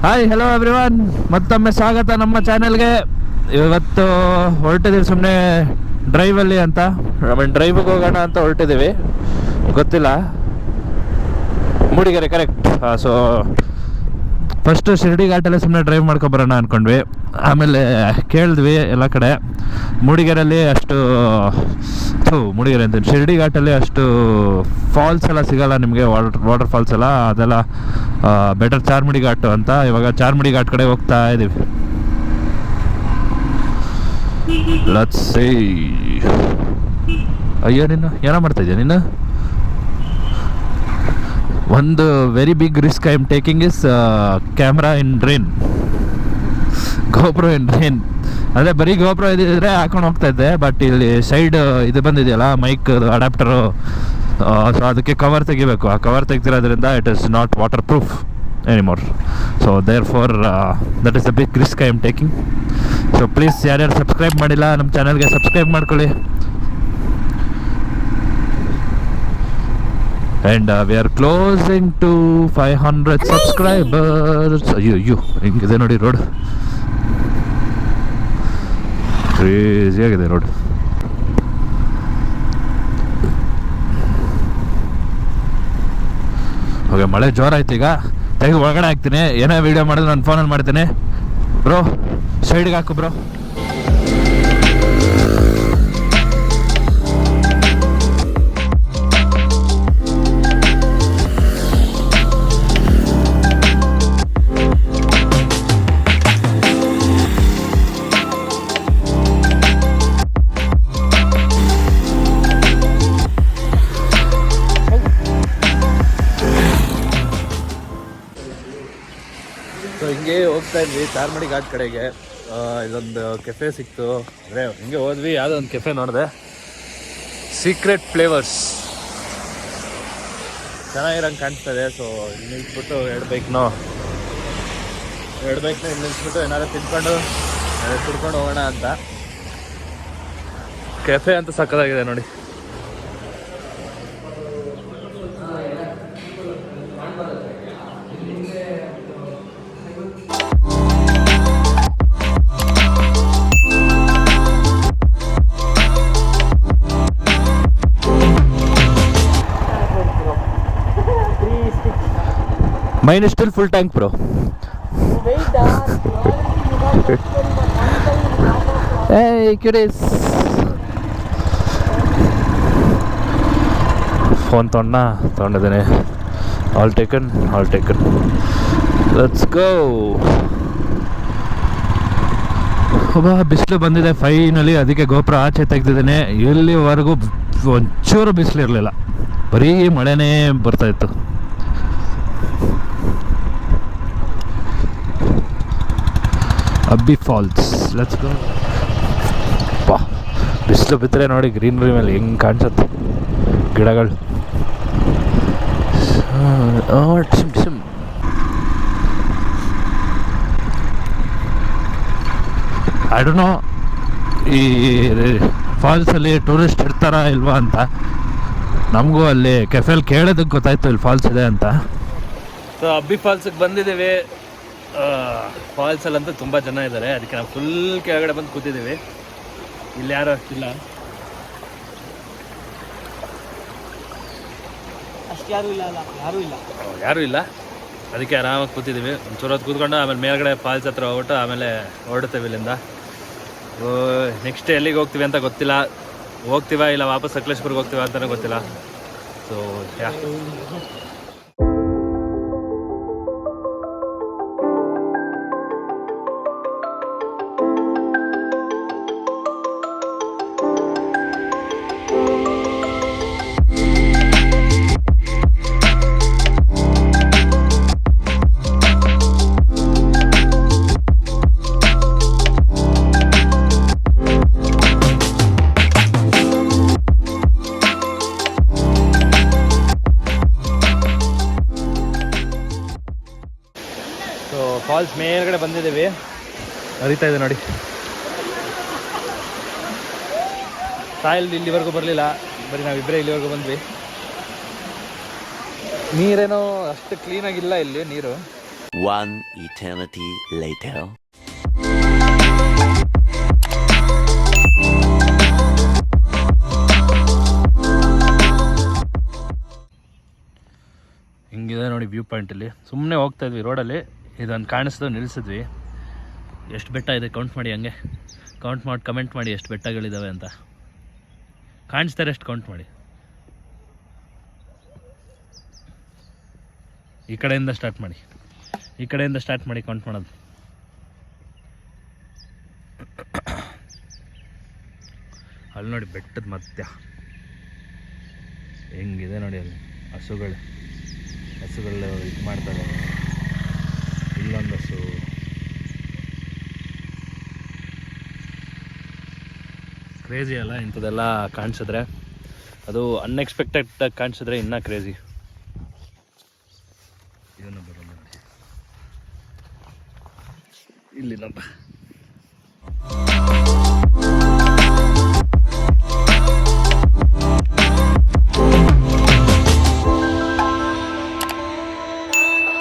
Hi hello everyone, ಮತ್ತೊಮ್ಮೆ ಸ್ವಾಗತ ನಮ್ಮ ಚಾನೆಲ್ಗೆ. ಇವತ್ತು ಹೊರಟಿದ್ದೀವಿ ಸುಮ್ಮನೆ ಡ್ರೈವಲ್ಲಿ ಅಂತ, ಡ್ರೈವಿಗೆ ಹೋಗೋಣ ಅಂತ ಹೊರಟಿದ್ದೀವಿ. ಗೊತ್ತಿಲ್ಲ, Mudigere correct. So first Shirdi ಘಾಟಲ್ಲೇ ಸುಮ್ಮನೆ ಡ್ರೈವ್ ಮಾಡ್ಕೊಬರೋಣ ಅಂದ್ಕೊಂಡ್ವಿ. ಆಮೇಲೆ ಕೇಳಿದ್ವಿ ಎಲ್ಲ ಕಡೆ, ಮೂಡಿಗೆರೆಯಲ್ಲಿ ಅಷ್ಟು ಮೂಡಿಗೆರೆ ಅಂತೀನಿ, ಶಿರ್ಡಿ ಘಾಟಲ್ಲಿ ಅಷ್ಟು ಫಾಲ್ಸ್ ಎಲ್ಲ ಸಿಗೋಲ್ಲ ನಿಮಗೆ, ವಾಟರ್ ಫಾಲ್ಸ್ ಎಲ್ಲ. ಅದೆಲ್ಲ ಬೆಟರ್ ಚಾರ್ಮುಡಿ ಘಾಟು ಅಂತ. ಇವಾಗ ಚಾರ್ಮುಡಿ ಘಾಟ್ ಕಡೆ ಹೋಗ್ತಾ ಇದ್ದೀವಿ. Let's see. ಅಯ್ಯೋ, ನೀನು ಏನೋ ಮಾಡ್ತಾ ಇದೆಯಾ ನೀನು? ಒಂದು very big risk I am taking is camera in rain, GoPro in rain. ಅದೇ ಬರೀ ಗೋಪ್ರೋ ಇದ್ದಿದ್ರೆ ಹಾಕೊಂಡು ಹೋಗ್ತಾ ಇದ್ದೆ, ಬಟ್ ಇಲ್ಲಿ ಸೈಡ್ ಇದು ಬಂದಿದೆಯಲ್ಲ ಮೈಕ್ ಅಡಾಪ್ಟರು, ಸೊ ಅದಕ್ಕೆ ಕವರ್ ತೆಗಿಬೇಕು. ಆ ಕವರ್ ತೆಗ್ದಿರೋದ್ರಿಂದ it is not waterproof anymore. So therefore that is a big risk I am taking. So please, ಯಾರ್ಯಾರು ಸಬ್ಸ್ಕ್ರೈಬ್ ಮಾಡಿಲ್ಲ ನಮ್ಮ ಚಾನಲ್ಗೆ ಸಬ್ಸ್ಕ್ರೈಬ್ ಮಾಡ್ಕೊಳ್ಳಿ. And we are closing to 500 subscribers. ಅಯ್ಯೋ ಹಿಂಗಿದೆ ನೋಡಿ ರೋಡ್, ಕ್ರೇಜಿ ಆಗಿದೆ ರೋಡ್. ಓಕೆ, ಮಳೆ ಜೋರಾಯ್ತು. ಈಗ ತೆಗೆದು ಒಳಗಡೆ ಹಾಕ್ತೀನಿ. ಏನೇ ವೀಡಿಯೋ ಮಾಡಿದ್ರೆ ನಾನು ಫೋನಲ್ಲಿ ಮಾಡ್ತೀನಿ. ಬ್ರೋ ಸೈಡ್ಗೆ ಹಾಕು ಬ್ರೋ. ಸೊ ಹಿಂಗೆ ಹೋಗ್ತಾ ಇದ್ವಿ ಚಾರ್ಮಡಿ ಘಾಟ್ ಕಡೆಗೆ. ಇದೊಂದು ಕೆಫೆ ಸಿಕ್ತು, ಅಂದರೆ ಹಿಂಗೆ ಹೋದ್ವಿ. ಯಾವುದೋ ಒಂದು ಕೆಫೆ ನೋಡಿದೆ, ಸೀಕ್ರೆಟ್ ಫ್ಲೇವರ್ಸ್, ಚೆನ್ನಾಗಿರಂಗೆ ಕಾಣಿಸ್ತದೆ. ಸೊ ಇಲ್ಲಿ ನಿಲ್ಸ್ಬಿಟ್ಟು ಎರಡು ಬೈಕ್ನ ಇಲ್ಲಿ ನಿಲ್ಸ್ಬಿಟ್ಟು ಏನಾದ್ರು ತಿನ್ಕೊಂಡು ಕುಡ್ಕೊಂಡು ಹೋಗೋಣ ಅಂತ. ಕೆಫೆ ಅಂತ ಸಕ್ಕತ್ತಾಗಿದೆ ನೋಡಿ. Mine is still full tank, bro. Hey, cuties. Phone ತೊಗೊಂಡಿದ್ದೇನೆ. All taken. Let's go. ಬಿಸಿಲು ಬಂದಿದೆ ಫೈನಲಿ, ಅದಕ್ಕೆ ಗೋಪುರ ಆಚೆ ತೆಗ್ದಿದ್ದೇನೆ. ಇಲ್ಲಿವರೆಗೂ ಒಂಚೂರು ಬಿಸಿಲು ಇರಲಿಲ್ಲ, ಬರೀ ಮಳೆನೇ ಬರ್ತಾಯಿತ್ತು. ಅಬ್ಬಿ ಫಾಲ್ಸ್, ಲೆಟ್ಸ್ ಗೋ. ಬಾ, ಬಿಸಿಲು ಬಿದ್ದರೆ ನೋಡಿ ಗ್ರೀನರಿ ಮೇಲೆ ಹೆಂಗೆ ಕಾಣಿಸುತ್ತೆ ಗಿಡಗಳು. ಐ ಡೋಂಟ್ ನೋ ಈ ಫಾಲ್ಸಲ್ಲಿ ಟೂರಿಸ್ಟ್ ಇರ್ತಾರಾ ಇಲ್ವಾ ಅಂತ. ನಮಗೂ ಅಲ್ಲಿ ಕೆಫೆಲ್ ಕೇಳೋದಕ್ಕೆ ಗೊತ್ತಾಯ್ತು ಇಲ್ಲಿ ಫಾಲ್ಸ್ ಇದೆ ಅಂತ. ಸೊ ಅಬ್ಬಿ ಫಾಲ್ಸಿಗೆ ಬಂದಿದ್ದೀವಿ. ಫಾಲ್ಸಲ್ಲಂತೂ ತುಂಬ ಜನ ಇದ್ದಾರೆ, ಅದಕ್ಕೆ ನಾವು ಫುಲ್ ಕೆಳಗಡೆ ಬಂದು ಕೂತಿದ್ದೀವಿ. ಇಲ್ಲಿ ಯಾರು ಅಷ್ಟಿಲ್ಲ, ಯಾರೂ ಇಲ್ಲ, ಅದಕ್ಕೆ ಆರಾಮಾಗಿ ಕೂತಿದ್ದೀವಿ. ಒಂಚೂರು ಹೊತ್ತು ಕೂತ್ಕೊಂಡು ಆಮೇಲೆ ಮೇಲ್ಗಡೆ ಫಾಲ್ಸ್ ಹತ್ರ ಹೋಗ್ಬಿಟ್ಟು ಆಮೇಲೆ ಹೊರಡ್ತೇವೆ ಇಲ್ಲಿಂದ. ನೆಕ್ಸ್ಟ್ ಎಲ್ಲಿಗೆ ಹೋಗ್ತೀವಿ ಅಂತ ಗೊತ್ತಿಲ್ಲ, ಹೋಗ್ತೀವ ಇಲ್ಲ ವಾಪಸ್ ಸಕಲೇಶ್ಪುರ್ಗೆ ಹೋಗ್ತೀವ ಅಂತಲೇ ಗೊತ್ತಿಲ್ಲ. ಸೊ ಯಾ, ಫಾಲ್ಸ್ ಮೇಲ್ಗಡೆ ಬಂದಿದ್ದೀವಿ, ಹರಿತಾ ಇದೆ ನೋಡಿ. ಸಾಯಿಲ್ ಇಲ್ಲಿವರೆಗೂ ಬರಲಿಲ್ಲ, ಬರೀ ನಾವಿಬ್ಬರೇ ಇಲ್ಲಿವರೆಗೂ ಬಂದ್ವಿ. ನೀರೇನೋ ಅಷ್ಟು ಕ್ಲೀನಾಗಿಲ್ಲ ಇಲ್ಲಿ ನೀರು, One eternity later. ಹಿಂಗಿದೆ ನೋಡಿ ವ್ಯೂ ಪಾಯಿಂಟಲ್ಲಿ. ಸುಮ್ಮನೆ ಹೋಗ್ತಾ ಇದ್ವಿ ರೋಡಲ್ಲಿ, ಇದೊಂದು ಕಾಣಿಸ್ದು ನಿಲ್ಲಿಸಿದ್ವಿ. ಎಷ್ಟು ಬೆಟ್ಟ ಇದೆ ಕೌಂಟ್ ಮಾಡಿ, ಹಂಗೆ ಕೌಂಟ್ ಮಾಡಿ ಕಮೆಂಟ್ ಮಾಡಿ ಎಷ್ಟು ಬೆಟ್ಟಗಳಿದ್ದಾವೆ ಅಂತ. ಕಾಣಿಸ್ತಾರೆ ಎಷ್ಟು ಕೌಂಟ್ ಮಾಡಿ. ಈ ಕಡೆಯಿಂದ ಸ್ಟಾರ್ಟ್ ಮಾಡಿ, ಈ ಕಡೆಯಿಂದ ಸ್ಟಾರ್ಟ್ ಮಾಡಿ ಕೌಂಟ್ ಮಾಡೋದು. ಅಲ್ಲಿ ನೋಡಿ ಬೆಟ್ಟದ ಮಧ್ಯ ಹೆಂಗಿದೆ ನೋಡಿ, ಅಲ್ಲಿ ಹಸುಗಳು ಇದು ಮಾಡ್ತಾರೆ. ಇಲ್ಲೊಂದು ಹಸು, ಕ್ರೇಜಿ ಅಲ್ಲ ಇಂಥದ್ದೆಲ್ಲ ಕಾಣಿಸಿದ್ರೆ. ಅದು ಅನ್ಎಕ್ಸ್ಪೆಕ್ಟೆಡ್ ಕಾಣಿಸಿದ್ರೆ ಇನ್ನೂ ಕ್ರೇಜಿ. ಇದನ್ನು ಬರೋಲ್ಲ ನೋಡಿ, ಇಲ್ಲಿ ನಮ್ಮ